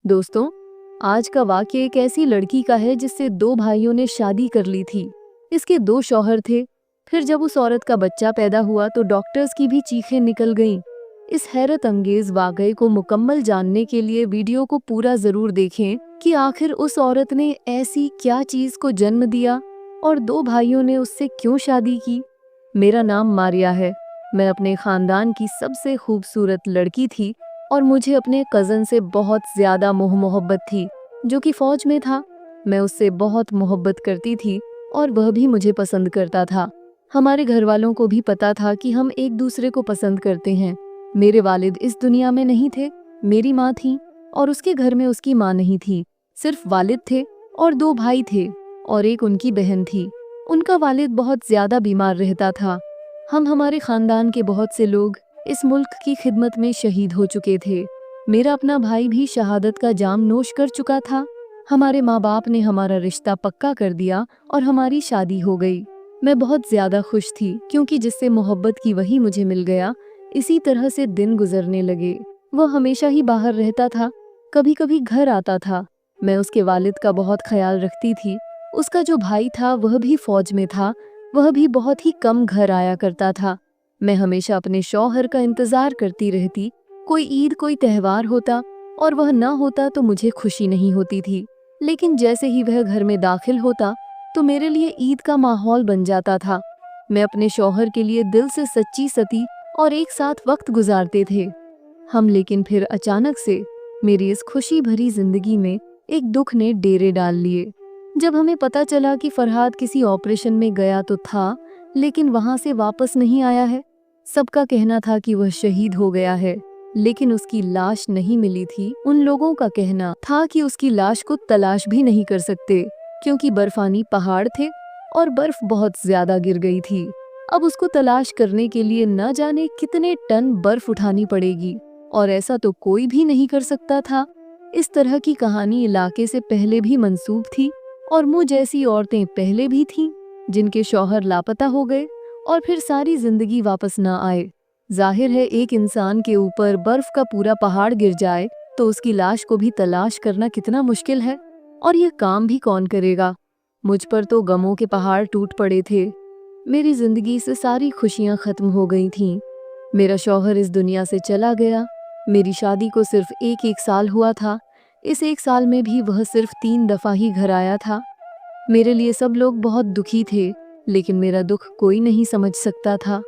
दोस्तों, आज का वाक्य एक ऐसी लड़की का है जिससे दो भाइयों ने शादी कर ली थी। इसके दो शौहर थे। फिर जब उस औरत का बच्चा पैदा हुआ तो डॉक्टर्स की भी चीखें निकल गईं। इस हैरत अंगेज वाकये को मुकम्मल जानने के लिए वीडियो को पूरा जरूर देखें कि आखिर उस औरत ने ऐसी क्या चीज को जन्म दिया और दो भाइयों ने उससे क्यों शादी की। मेरा नाम मारिया है। मैं अपने खानदान की सबसे खूबसूरत लड़की थी और मुझे अपने कज़न से बहुत ज़्यादा मोह मोहब्बत थी, जो कि फ़ौज में था। मैं उससे बहुत मोहब्बत करती थी और वह भी मुझे पसंद करता था। हमारे घर वालों को भी पता था कि हम एक दूसरे को पसंद करते हैं। मेरे वालिद इस दुनिया में नहीं थे, मेरी माँ थी और उसके घर में उसकी माँ नहीं थी। सिर्फ वालिद थे और दो भाई थे और एक उनकी बहन थी। उनका वालिद बहुत ज़्यादा बीमार रहता था। हम हमारे ख़ानदान के बहुत से लोग इस मुल्क की खिदमत में शहीद हो चुके थे। मेरा अपना भाई भी शहादत का जाम नोश कर चुका था। हमारे माँ बाप ने हमारा रिश्ता पक्का कर दिया और हमारी शादी हो गई। मैं बहुत ज़्यादा खुश थी क्योंकि जिससे मोहब्बत की वही मुझे मिल गया। इसी तरह से दिन गुजरने लगे। वह हमेशा ही बाहर रहता था, कभी कभी घर आता था। मैं उसके वालिद का बहुत ख्याल रखती थी। उसका जो भाई था वह भी फौज में था। वह भी बहुत ही कम घर आया करता था। मैं हमेशा अपने शौहर का इंतजार करती रहती। कोई ईद कोई त्यौहार होता और वह ना होता तो मुझे खुशी नहीं होती थी। लेकिन जैसे ही वह घर में दाखिल होता तो मेरे लिए ईद का माहौल बन जाता था। मैं अपने शौहर के लिए दिल से सच्ची सती और एक साथ वक्त गुजारते थे हम। लेकिन फिर अचानक से मेरी इस खुशी भरी जिंदगी में एक दुख ने डेरे डाल लिए। जब हमें पता चला कि फरहाद किसी ऑपरेशन में गया तो था, लेकिन वहां से वापस नहीं आया है। सबका कहना था कि वह शहीद हो गया है, लेकिन उसकी लाश नहीं मिली थी। उन लोगों का कहना था कि उसकी लाश को तलाश भी नहीं कर सकते क्योंकि बर्फानी पहाड़ थे और बर्फ बहुत ज्यादा गिर गई थी। अब उसको तलाश करने के लिए न जाने कितने टन बर्फ उठानी पड़ेगी और ऐसा तो कोई भी नहीं कर सकता था। इस तरह की कहानी इलाके से पहले भी मंसूब थी और मुझ जैसी औरतें पहले भी थीं जिनके शौहर लापता हो गए और फिर सारी जिंदगी वापस न आए। जाहिर है एक इंसान के ऊपर बर्फ का पूरा पहाड़ गिर जाए तो उसकी लाश को भी तलाश करना कितना मुश्किल है, और यह काम भी कौन करेगा। मुझ पर तो गमों के पहाड़ टूट पड़े थे। मेरी जिंदगी से सारी खुशियां खत्म हो गई थीं। मेरा शौहर इस दुनिया से चला गया। मेरी शादी को सिर्फ एक साल हुआ था। इस एक साल में भी वह सिर्फ 3 दफा ही घर आया था। मेरे लिए सब लोग बहुत दुखी थे, लेकिन मेरा दुख कोई नहीं समझ सकता था।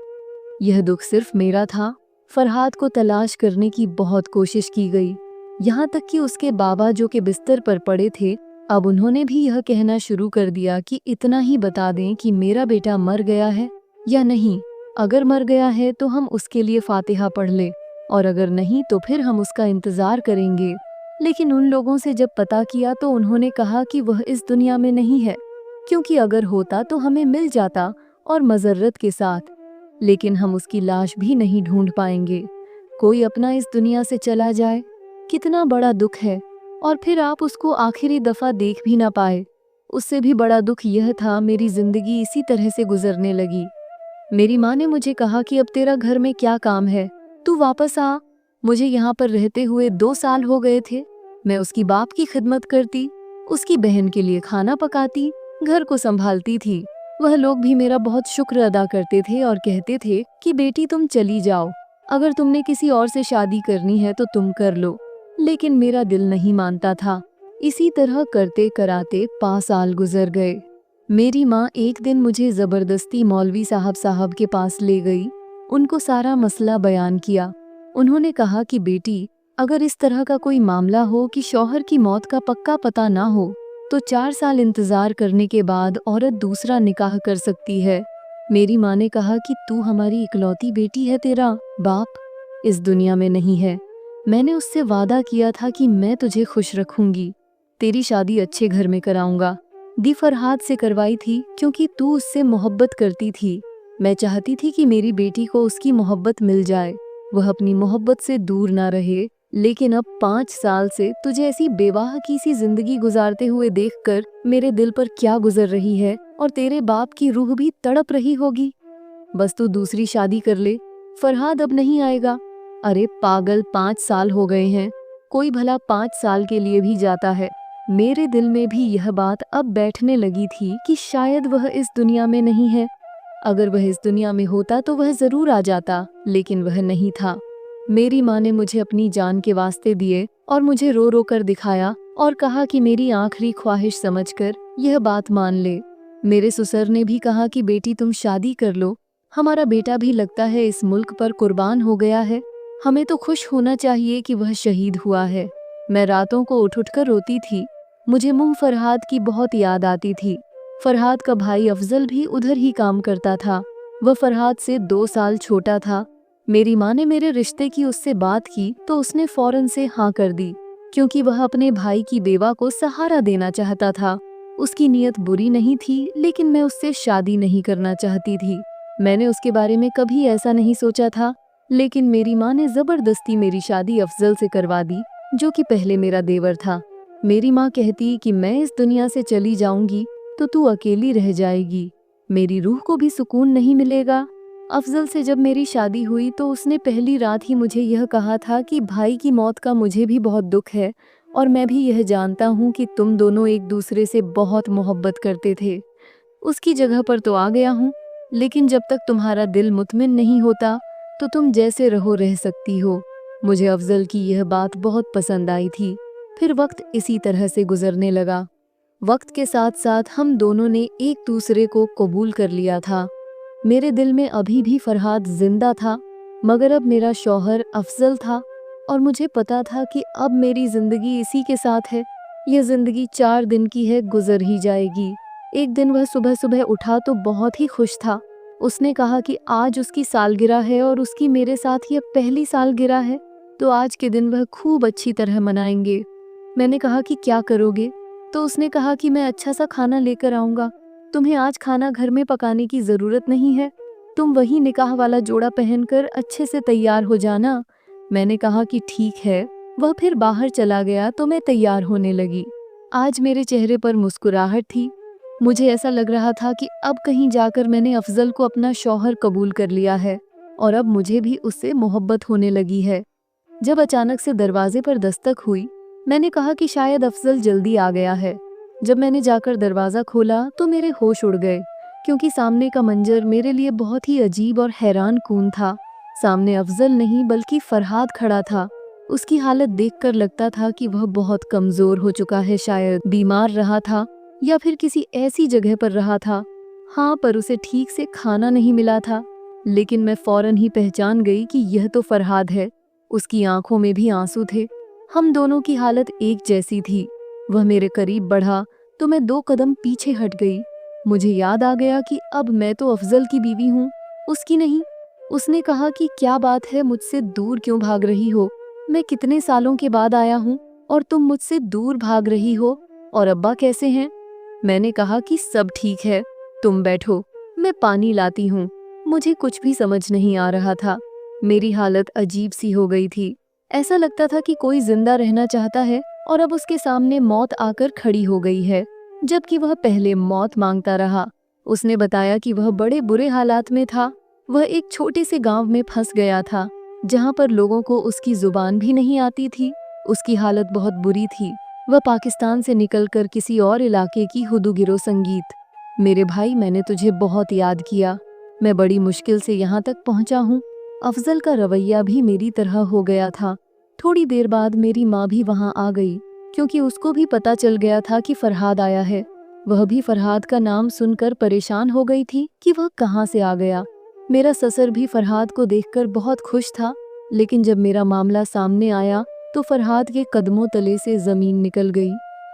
यह दुख सिर्फ मेरा था। फरहाद को तलाश करने की बहुत कोशिश की गई, यहाँ तक कि उसके बाबा जो कि बिस्तर पर पड़े थे, अब उन्होंने भी यह कहना शुरू कर दिया कि इतना ही बता दें कि मेरा बेटा मर गया है या नहीं। अगर मर गया है तो हम उसके लिए फातिहा पढ़ लें और अगर नहीं तो फिर हम उसका इंतजार करेंगे। लेकिन उन लोगों से जब पता किया तो उन्होंने कहा कि वह इस दुनिया में नहीं है, क्योंकि अगर होता तो हमें मिल जाता और मजर्रत के साथ। लेकिन हम उसकी लाश भी नहीं ढूंढ पाएंगे। कोई अपना इस दुनिया से चला जाए, कितना बड़ा दुख है, और फिर आप उसको आखिरी दफा देख भी ना पाए। उससे भी बड़ा दुख यह था मेरी जिंदगी इसी तरह से गुजरने लगी। मेरी माँ ने मुझे कहा कि अब तेरा घर में क्या काम है, तू वापस आ। मुझे यहाँ पर रहते हुए 2 साल हो गए थे। मैं उसकी बाप की खिदमत करती, उसकी बहन के लिए खाना पकाती, घर को संभालती थी। वह लोग भी मेरा बहुत शुक्र अदा करते थे और कहते थे कि बेटी तुम चली जाओ, अगर तुमने किसी और से शादी करनी है तो तुम कर लो। लेकिन मेरा दिल नहीं मानता था। इसी तरह करते कराते 5 साल गुजर गए। मेरी माँ एक दिन मुझे जबरदस्ती मौलवी साहब के पास ले गई। उनको सारा मसला बयान किया। उन्होंने कहा कि बेटी, अगर इस तरह का कोई मामला हो कि शौहर की मौत का पक्का पता ना हो तो 4 साल इंतजार करने के बाद औरत दूसरा निकाह कर सकती है। मेरी माँ ने कहा कि तू हमारी इकलौती बेटी है, तेरा बाप इस दुनिया में नहीं है। मैंने उससे वादा किया था कि मैं तुझे खुश रखूंगी, तेरी शादी अच्छे घर में कराऊंगा। दी फरहाद से करवाई थी क्योंकि तू उससे मोहब्बत करती थी। मैं चाहती थी कि मेरी बेटी को उसकी मोहब्बत मिल जाए, वह अपनी मोहब्बत से दूर ना रहे। लेकिन अब 5 साल से तुझे ऐसी बेवाह की सी जिंदगी गुजारते हुए देखकर मेरे दिल पर क्या गुजर रही है, और तेरे बाप की रूह भी तड़प रही होगी। बस तू दूसरी शादी कर ले, फरहाद अब नहीं आएगा। अरे पागल, 5 साल हो गए हैं, कोई भला 5 साल के लिए भी जाता है। मेरे दिल में भी यह बात अब बैठने लगी थी कि शायद वह इस दुनिया में नहीं है। अगर वह इस दुनिया में होता तो वह जरूर आ जाता, लेकिन वह नहीं था। मेरी माँ ने मुझे अपनी जान के वास्ते दिए और मुझे रो रो कर दिखाया और कहा कि मेरी आखिरी ख्वाहिश समझकर यह बात मान ले। मेरे ससुर ने भी कहा कि बेटी तुम शादी कर लो, हमारा बेटा भी लगता है इस मुल्क पर कुर्बान हो गया है। हमें तो खुश होना चाहिए कि वह शहीद हुआ है। मैं रातों को उठ कर रोती थी। मुझे मुंह फरहाद की बहुत याद आती थी। फरहाद का भाई अफजल भी उधर ही काम करता था। वह फरहाद से 2 साल छोटा था। मेरी माँ ने मेरे रिश्ते की उससे बात की तो उसने फौरन से हाँ कर दी, क्योंकि वह अपने भाई की बेवा को सहारा देना चाहता था। उसकी नीयत बुरी नहीं थी, लेकिन मैं उससे शादी नहीं करना चाहती थी। मैंने उसके बारे में कभी ऐसा नहीं सोचा था, लेकिन मेरी माँ ने जबरदस्ती मेरी शादी अफजल से करवा दी, जो कि पहले मेरा देवर था। मेरी माँ कहती कि मैं इस दुनिया से चली जाऊंगी तो तू अकेली रह जाएगी, मेरी रूह को भी सुकून नहीं मिलेगा। अफजल से जब मेरी शादी हुई तो उसने पहली रात ही मुझे यह कहा था कि भाई की मौत का मुझे भी बहुत दुख है और मैं भी यह जानता हूँ कि तुम दोनों एक दूसरे से बहुत मोहब्बत करते थे। उसकी जगह पर तो आ गया हूँ, लेकिन जब तक तुम्हारा दिल मुतमिन नहीं होता तो तुम जैसे रहो रह सकती हो। मुझे अफजल की यह बात बहुत पसंद आई थी। फिर वक्त इसी तरह से गुजरने लगा। वक्त के साथ साथ हम दोनों ने एक दूसरे को कबूल कर लिया था। मेरे दिल में अभी भी फरहाद जिंदा था, मगर अब मेरा शौहर अफजल था और मुझे पता था कि अब मेरी जिंदगी इसी के साथ है। यह जिंदगी 4 दिन की है, गुजर ही जाएगी। एक दिन वह सुबह सुबह उठा तो बहुत ही खुश था। उसने कहा कि आज उसकी सालगिरह है और उसकी मेरे साथ यह पहली सालगिरह है, तो आज के दिन वह खूब अच्छी तरह मनाएंगे। मैंने कहा कि क्या करोगे? तो उसने कहा कि मैं अच्छा सा खाना लेकर आऊँगा। तुम्हें आज खाना घर में पकाने की ज़रूरत नहीं है, तुम वही निकाह वाला जोड़ा पहनकर अच्छे से तैयार हो जाना। मैंने कहा कि ठीक है। वह फिर बाहर चला गया तो मैं तैयार होने लगी। आज मेरे चेहरे पर मुस्कुराहट थी। मुझे ऐसा लग रहा था कि अब कहीं जाकर मैंने अफजल को अपना शौहर कबूल कर लिया है और अब मुझे भी उससे मोहब्बत होने लगी है। जब अचानक से दरवाजे पर दस्तक हुई, मैंने कहा कि शायद अफजल जल्दी आ गया है। जब मैंने जाकर दरवाज़ा खोला तो मेरे होश उड़ गए, क्योंकि सामने का मंजर मेरे लिए बहुत ही अजीब और हैरान कून था। सामने अफजल नहीं बल्कि फरहाद खड़ा था। उसकी हालत देखकर लगता था कि वह बहुत कमज़ोर हो चुका है, शायद बीमार रहा था या फिर किसी ऐसी जगह पर रहा था। हाँ, पर उसे ठीक से खाना नहीं मिला था। लेकिन मैं फौरन ही पहचान गई कि यह तो फरहाद है। उसकी आंखों में भी आंसू थे। हम दोनों की हालत एक जैसी थी। वह मेरे करीब बढ़ा तो मैं 2 कदम पीछे हट गई। मुझे याद आ गया कि अब मैं तो अफजल की बीवी हूँ, उसकी नहीं। उसने कहा कि क्या बात है, मुझसे दूर क्यों भाग रही हो? मैं कितने सालों के बाद आया हूँ और तुम मुझसे दूर भाग रही हो? और अब्बा कैसे हैं? मैंने कहा कि सब ठीक है, तुम बैठो, मैं पानी लाती हूँ। मुझे कुछ भी समझ नहीं आ रहा था। मेरी हालत अजीब सी हो गई थी। ऐसा लगता था कि कोई जिंदा रहना चाहता है और अब उसके सामने मौत आकर खड़ी हो गई है, जबकि वह पहले मौत मांगता रहा। उसने बताया कि वह बड़े बुरे हालात में था। वह एक छोटे से गांव में फंस गया था, जहां पर लोगों को उसकी जुबान भी नहीं आती थी। उसकी हालत बहुत बुरी थी। वह पाकिस्तान से निकलकर किसी और इलाके की हुदूगिरो संगीत। मेरे भाई, मैंने तुझे बहुत याद किया। मैं बड़ी मुश्किल से यहाँ तक पहुँचा हूँ। अफजल का रवैया भी मेरी तरह हो गया था। थोड़ी देर बाद मेरी माँ भी वहाँ आ गई, क्योंकि उसको भी पता चल गया था कि फरहाद आया है। वह भी फरहाद का नाम सुनकर परेशान हो गई थी कि वह कहाँ से आ गया। मेरा ससुर भी फरहाद को देखकर बहुत खुश था, लेकिन जब मेरा मामला सामने आया तो फरहाद के कदमों तले से ज़मीन निकल गई।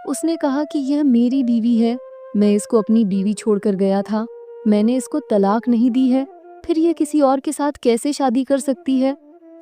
उसने कहा कि यह मेरी बीवी है, मैं इसको अपनी बीवी छोड़कर गया था, मैंने इसको तलाक नहीं दी है, फिर यह किसी और के साथ कैसे शादी कर सकती है?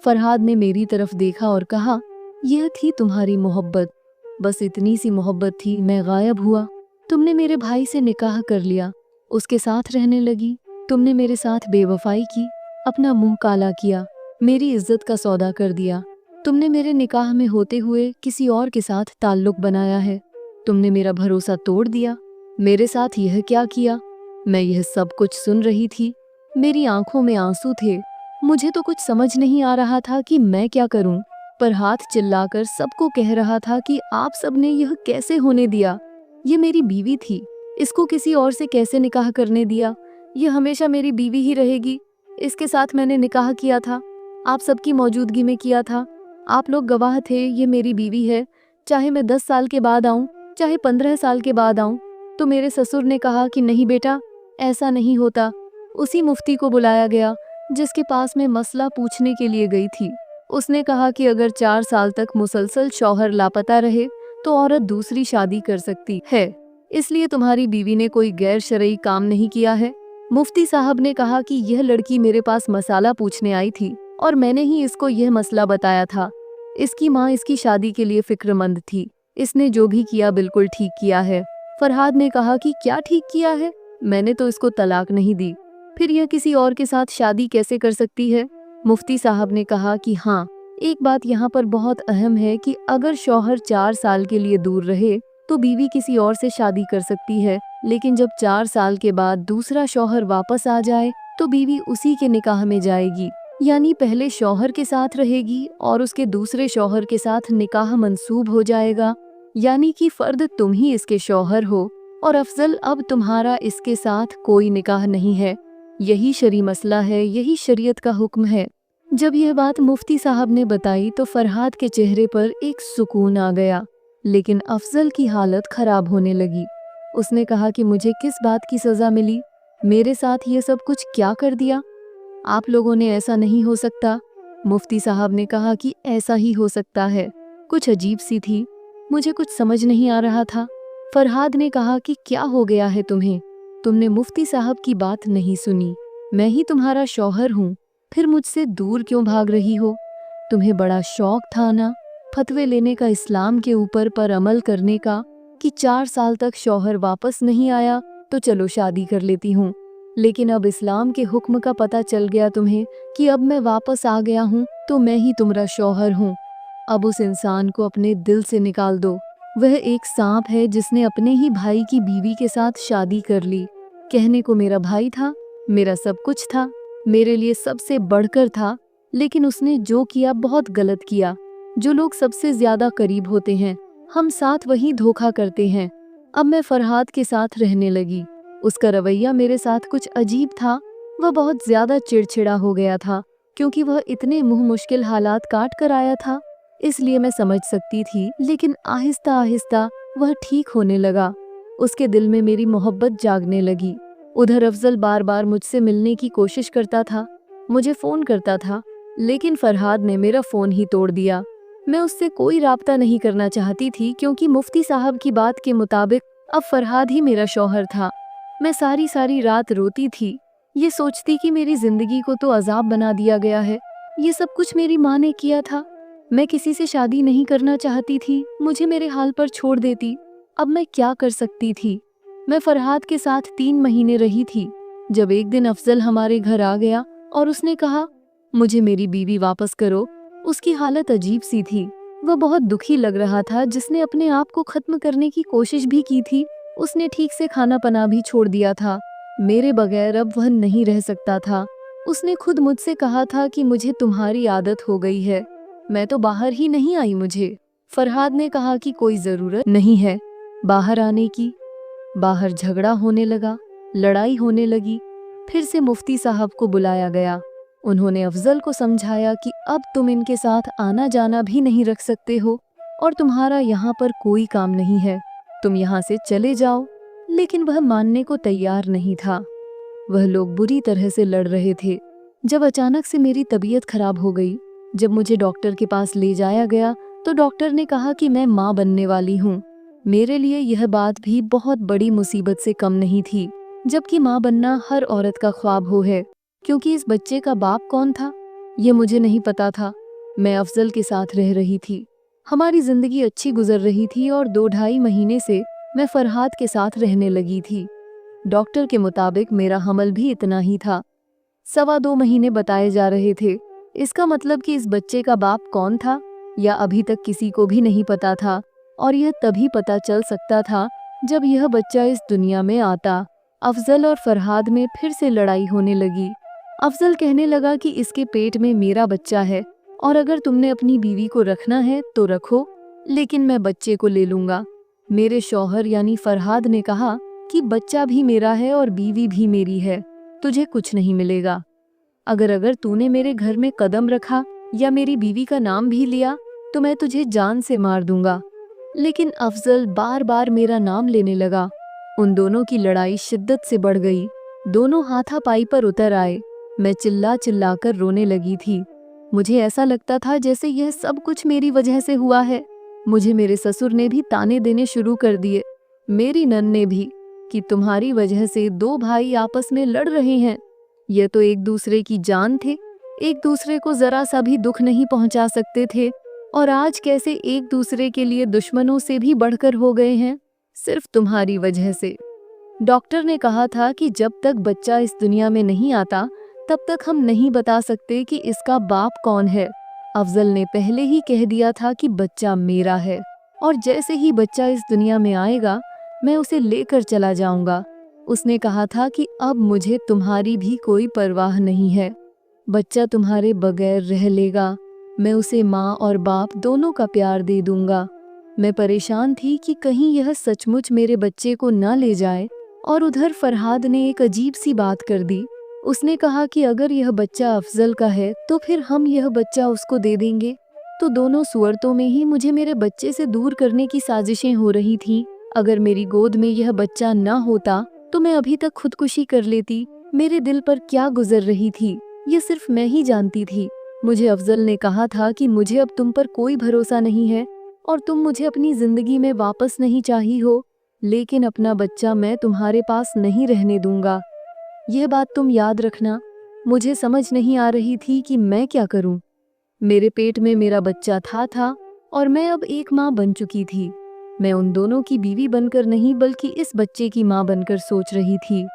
फरहाद ने मेरी तरफ देखा और कहा, यह थी तुम्हारी मोहब्बत, बस इतनी सी मोहब्बत थी। मैं गायब हुआ, तुमने मेरे भाई से निकाह कर लिया, उसके साथ रहने लगी। तुमने मेरे साथ बेवफाई की, अपना मुंह काला किया, मेरी इज्जत का सौदा कर दिया। तुमने मेरे निकाह में होते हुए किसी और के साथ ताल्लुक बनाया है। तुमने मेरा भरोसा तोड़ दिया। मेरे साथ यह क्या किया? मैं यह सब कुछ सुन रही थी। मेरी आंखों में आंसू थे। मुझे तो कुछ समझ नहीं आ रहा था कि मैं क्या करूं। फरहाद चिल्लाकर सबको कह रहा था कि आप सबने यह कैसे होने दिया? ये मेरी बीवी थी, इसको किसी और से कैसे निकाह करने दिया? यह हमेशा मेरी बीवी ही रहेगी। इसके साथ मैंने निकाह किया था, आप सबकी मौजूदगी में किया था। आप लोग गवाह थे, ये मेरी बीवी है। चाहे मैं 10 साल के बाद आऊं, चाहे 15 साल के बाद आऊं। तो मेरे ससुर ने कहा कि नहीं बेटा, ऐसा नहीं होता। उसी मुफ्ती को बुलाया गया जिसके पास मैं मसला पूछने के लिए गई थी। उसने कहा कि अगर 4 साल तक मुसलसल शौहर लापता रहे तो औरत दूसरी शादी कर सकती है, इसलिए तुम्हारी बीवी ने कोई गैर शरई काम नहीं किया है। मुफ्ती साहब ने कहा कि यह लड़की मेरे पास मसाला पूछने आई थी और मैंने ही इसको यह मसला बताया था। इसकी माँ इसकी शादी के लिए फिक्रमंद थी। इसने जो भी किया बिल्कुल ठीक किया है। फरहाद ने कहा कि क्या ठीक किया है? मैंने तो इसको तलाक नहीं दी, फिर यह किसी और के साथ शादी कैसे कर सकती है? मुफ्ती साहब ने कहा कि हाँ, एक बात यहाँ पर बहुत अहम है कि अगर शौहर 4 साल के लिए दूर रहे तो बीवी किसी और से शादी कर सकती है, लेकिन जब 4 साल के बाद दूसरा शौहर वापस आ जाए तो बीवी उसी के निकाह में जाएगी, यानी पहले शौहर के साथ रहेगी और उसके दूसरे शौहर के साथ निकाह मंसूब हो जाएगा, यानी कि फर्द तुम ही इसके शौहर हो और अफजल अब तुम्हारा इसके साथ कोई निकाह नहीं है। यही शरी मसला है, यही शरीयत का हुक्म है। जब यह बात मुफ्ती साहब ने बताई तो फरहाद के चेहरे पर एक सुकून आ गया, लेकिन अफजल की हालत खराब होने लगी। उसने कहा कि मुझे किस बात की सज़ा मिली? मेरे साथ ये सब कुछ क्या कर दिया? आप लोगों ने ऐसा नहीं हो सकता। मुफ्ती साहब ने कहा कि ऐसा ही हो सकता है। कुछ अजीब सी थी, मुझे कुछ समझ नहीं आ रहा था। फरहाद ने कहा कि क्या हो गया है तुम्हें? तुमने मुफ्ती साहब की बात नहीं सुनी। मैं ही तुम्हारा शौहर हूँ, फिर मुझसे दूर क्यों भाग रही हो? तुम्हें बड़ा शौक था ना फतवे लेने का, इस्लाम के ऊपर पर अमल करने का, कि 4 साल तक शौहर वापस नहीं आया तो चलो शादी कर लेती हूँ। लेकिन अब इस्लाम के हुक्म का पता चल गया तुम्हें कि अब मैं वापस आ गया हूँ तो मैं ही तुम्हारा शौहर हूँ। अब उस इंसान को अपने दिल से निकाल दो। वह एक सांप है जिसने अपने ही भाई की बीवी के साथ शादी कर ली। कहने को मेरा भाई था, मेरा सब कुछ था, मेरे लिए सबसे बढ़कर था, लेकिन उसने जो किया बहुत गलत किया। जो लोग सबसे ज्यादा करीब होते हैं, हम साथ वही धोखा करते हैं। अब मैं फरहाद के साथ रहने लगी। उसका रवैया मेरे साथ कुछ अजीब था। वह बहुत ज्यादा चिड़चिड़ा हो गया था, क्योंकि वह इतने मुंह मुश्किल हालात काट कर आया था, इसलिए मैं समझ सकती थी। लेकिन आहिस्ता आहिस्ता वह ठीक होने लगा। उसके दिल में मेरी मोहब्बत जागने लगी। उधर अफजल बार बार मुझसे मिलने की कोशिश करता था, मुझे फ़ोन करता था, लेकिन फरहाद ने मेरा फ़ोन ही तोड़ दिया। मैं उससे कोई राब्ता नहीं करना चाहती थी, क्योंकि मुफ्ती साहब की बात के मुताबिक अब फरहाद ही मेरा शौहर था। मैं सारी सारी रात रोती थी, ये सोचती कि मेरी ज़िंदगी को तो अजाब बना दिया गया है। ये सब कुछ मेरी माँ ने किया था। मैं किसी से शादी नहीं करना चाहती थी, मुझे मेरे हाल पर छोड़ देती। अब मैं क्या कर सकती थी? मैं फरहाद के साथ 3 महीने रही थी, जब एक दिन अफजल हमारे घर आ गया और उसने कहा, मुझे मेरी बीवी वापस करो। उसकी हालत अजीब सी थी, वह बहुत दुखी लग रहा था। जिसने अपने आप को खत्म करने की कोशिश भी की थी, उसने ठीक से खाना पना भी छोड़ दिया था। मेरे बगैर अब वह नहीं रह सकता था। उसने खुद मुझसे कहा था कि मुझे तुम्हारी आदत हो गई है, मैं तो बाहर ही नहीं आई। मुझे फरहाद ने कहा कि कोई ज़रूरत नहीं है बाहर आने की। बाहर झगड़ा होने लगा, लड़ाई होने लगी। फिर से मुफ्ती साहब को बुलाया गया। उन्होंने अफजल को समझाया कि अब तुम इनके साथ आना जाना भी नहीं रख सकते हो और तुम्हारा यहाँ पर कोई काम नहीं है, तुम यहाँ से चले जाओ। लेकिन वह मानने को तैयार नहीं था। वह लोग बुरी तरह से लड़ रहे थे। जब अचानक से मेरी तबीयत खराब हो गई, जब मुझे डॉक्टर के पास ले जाया गया, तो डॉक्टर ने कहा कि मैं माँ बनने वाली हूँ। मेरे लिए यह बात भी बहुत बड़ी मुसीबत से कम नहीं थी, जबकि माँ बनना हर औरत का ख्वाब हो है। क्योंकि इस बच्चे का बाप कौन था, ये मुझे नहीं पता था। मैं अफजल के साथ रह रही थी, हमारी जिंदगी अच्छी गुजर रही थी और 2-2.5 महीने से मैं फरहाद के साथ रहने लगी थी। डॉक्टर के मुताबिक मेरा हमल भी इतना ही था, 2.25 महीने बताए जा रहे थे। इसका मतलब कि इस बच्चे का बाप कौन था, या अभी तक किसी को भी नहीं पता था, और यह तभी पता चल सकता था जब यह बच्चा इस दुनिया में आता। अफजल और फरहाद में फिर से लड़ाई होने लगी। अफजल कहने लगा कि इसके पेट में मेरा बच्चा है और अगर तुमने अपनी बीवी को रखना है तो रखो, लेकिन मैं बच्चे को ले लूंगा। मेरे शौहर यानी फरहाद ने कहा कि बच्चा भी मेरा है और बीवी भी मेरी है, तुझे कुछ नहीं मिलेगा। अगर तूने मेरे घर में कदम रखा या मेरी बीवी का नाम भी लिया तो मैं तुझे जान से मार दूंगा। लेकिन अफजल बार बार मेरा नाम लेने लगा। उन दोनों की लड़ाई शिद्दत से बढ़ गई। दोनों हाथापाई पर उतर आए। मैं चिल्ला चिल्ला कर रोने लगी थी। मुझे ऐसा लगता था जैसे यह सब कुछ मेरी वजह से हुआ है। मुझे मेरे ससुर ने भी ताने देने शुरू कर दिए, मेरी नन ने भी, कि तुम्हारी वजह से दो भाई आपस में लड़ रहे हैं। ये तो एक दूसरे की जान थे, एक दूसरे को जरा सा भी दुख नहीं पहुंचा सकते थे, और आज कैसे एक दूसरे के लिए दुश्मनों से भी बढ़कर हो गए हैं, सिर्फ तुम्हारी वजह से। डॉक्टर ने कहा था कि जब तक बच्चा इस दुनिया में नहीं आता तब तक हम नहीं बता सकते कि इसका बाप कौन है। अफजल ने पहले ही कह दिया था कि बच्चा मेरा है, और जैसे ही बच्चा इस दुनिया में आएगा मैं उसे लेकर चला जाऊंगा। उसने कहा था कि अब मुझे तुम्हारी भी कोई परवाह नहीं है, बच्चा तुम्हारे बगैर रह लेगा। मैं उसे माँ और बाप दोनों का प्यार दे दूंगा। मैं परेशान थी कि कहीं यह सचमुच मेरे बच्चे को न ले जाए। और उधर फरहाद ने एक अजीब सी बात कर दी। उसने कहा कि अगर यह बच्चा अफजल का है तो फिर हम यह बच्चा उसको दे देंगे। तो दोनों सूरतों में ही मुझे मेरे बच्चे से दूर करने की साजिशें हो रही थीं। अगर मेरी गोद में यह बच्चा न होता तो मैं अभी तक खुदकुशी कर लेती। मेरे दिल पर क्या गुजर रही थी ये सिर्फ मैं ही जानती थी। मुझे अफजल ने कहा था कि मुझे अब तुम पर कोई भरोसा नहीं है और तुम मुझे अपनी जिंदगी में वापस नहीं चाही हो, लेकिन अपना बच्चा मैं तुम्हारे पास नहीं रहने दूंगा। यह बात तुम याद रखना। मुझे समझ नहीं आ रही थी कि मैं क्या करूं। मेरे पेट में मेरा बच्चा था और मैं अब एक माँ बन चुकी थी। मैं उन दोनों की बीवी बनकर नहीं बल्कि इस बच्चे की माँ बनकर सोच रही थी।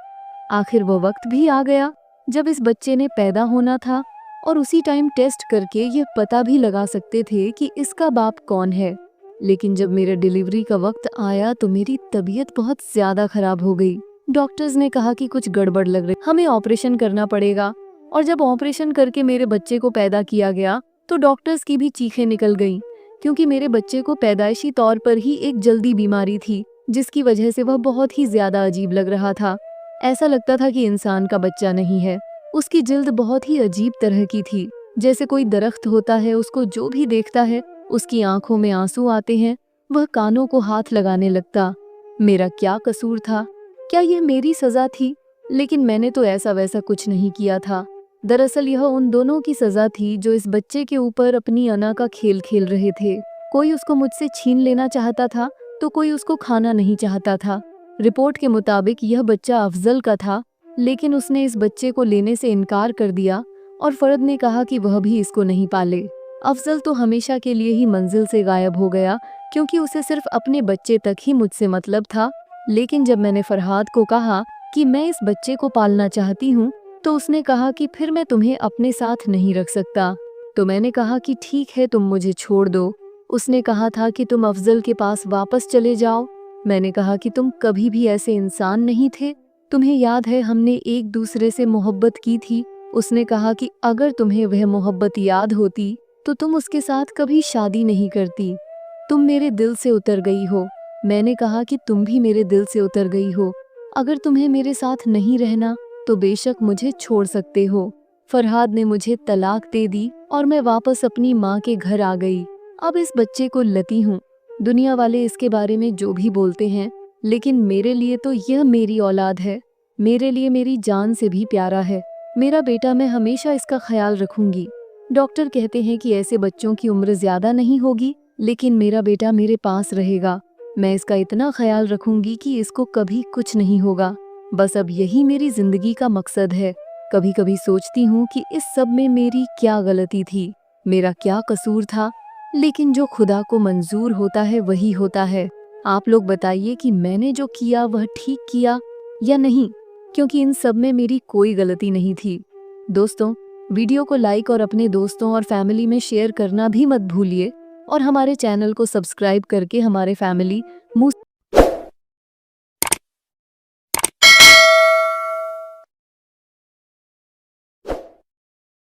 आखिर वो वक्त भी आ गया जब इस बच्चे ने पैदा होना था, और उसी टाइम टेस्ट करके ये पता भी लगा सकते थे कि इसका बाप कौन है। लेकिन जब मेरे डिलीवरी का वक्त आया तो मेरी तबीयत बहुत ज्यादा खराब हो गई। डॉक्टर्स ने कहा कि कुछ गड़बड़ लग रही, हमें ऑपरेशन करना पड़ेगा। और जब ऑपरेशन करके मेरे बच्चे को पैदा किया गया तो डॉक्टर्स की भी चीखें निकल गईं, क्योंकि मेरे बच्चे को पैदाइशी तौर पर ही एक जल्दी बीमारी थी जिसकी वजह से वह बहुत ही ज्यादा अजीब लग रहा था। ऐसा लगता था कि इंसान का बच्चा नहीं है। उसकी जिल्द बहुत ही अजीब तरह की थी, जैसे कोई दरख्त होता है, उसको जो भी देखता है उसकी आंखों में आंसू आते हैं, वह कानों को हाथ लगाने लगता। मेरा क्या कसूर था? क्या ये मेरी सजा थी? लेकिन मैंने तो ऐसा वैसा कुछ नहीं किया था। दरअसल यह उन दोनों की सजा थी जो इस बच्चे के ऊपर अपनी अना का खेल खेल रहे थे। कोई उसको मुझसे छीन लेना चाहता था तो कोई उसको खाना नहीं चाहता था। रिपोर्ट के मुताबिक यह बच्चा अफजल का था, लेकिन उसने इस बच्चे को लेने से इनकार कर दिया और फरद ने कहा कि वह भी इसको नहीं पाले। अफजल तो हमेशा के लिए ही मंजिल से गायब हो गया, क्योंकि उसे सिर्फ अपने बच्चे तक ही मुझसे मतलब था। लेकिन जब मैंने फरहाद को कहा कि मैं इस बच्चे को पालना चाहती हूँ तो उसने कहा कि फिर मैं तुम्हें अपने साथ नहीं रख सकता। तो मैंने कहा कि ठीक है, तुम मुझे छोड़ दो। उसने कहा था कि तुम अफजल के पास वापस चले जाओ। मैंने कहा कि तुम कभी भी ऐसे इंसान नहीं थे, तुम्हें याद है हमने एक दूसरे से मोहब्बत की थी। उसने कहा कि अगर तुम्हें वह मोहब्बत याद होती तो तुम उसके साथ कभी शादी नहीं करती। तुम मेरे दिल से उतर गई हो। मैंने कहा कि तुम भी मेरे दिल से उतर गई हो। अगर तुम्हें मेरे साथ नहीं रहना तो बेशक मुझे छोड़ सकते हो। फरहाद ने मुझे तलाक दे दी और मैं वापस अपनी माँ के घर आ गई। अब इस बच्चे को लती हूँ। दुनिया वाले इसके बारे में जो भी बोलते हैं, लेकिन मेरे लिए तो यह मेरी औलाद है। मेरे लिए मेरी जान से भी प्यारा है। मेरा बेटा, मैं हमेशा इसका ख्याल रखूंगी। डॉक्टर कहते हैं कि ऐसे बच्चों की उम्र ज्यादा नहीं होगी, लेकिन मेरा बेटा मेरे पास रहेगा। मैं इसका इतना ख्याल रखूंगी कि इसको कभी कुछ नहीं होगा। बस अब यही मेरी जिंदगी का मकसद है। कभी कभी सोचती हूँ कि इस सब में मेरी क्या गलती थी, मेरा क्या कसूर था, लेकिन जो खुदा को मंजूर होता है वही होता है। आप लोग बताइए कि मैंने जो किया वह ठीक किया या नहीं, क्योंकि इन सब में मेरी कोई गलती नहीं थी। दोस्तों, वीडियो को लाइक और अपने दोस्तों और फैमिली में शेयर करना भी मत भूलिए, और हमारे चैनल को सब्सक्राइब करके हमारे फैमिली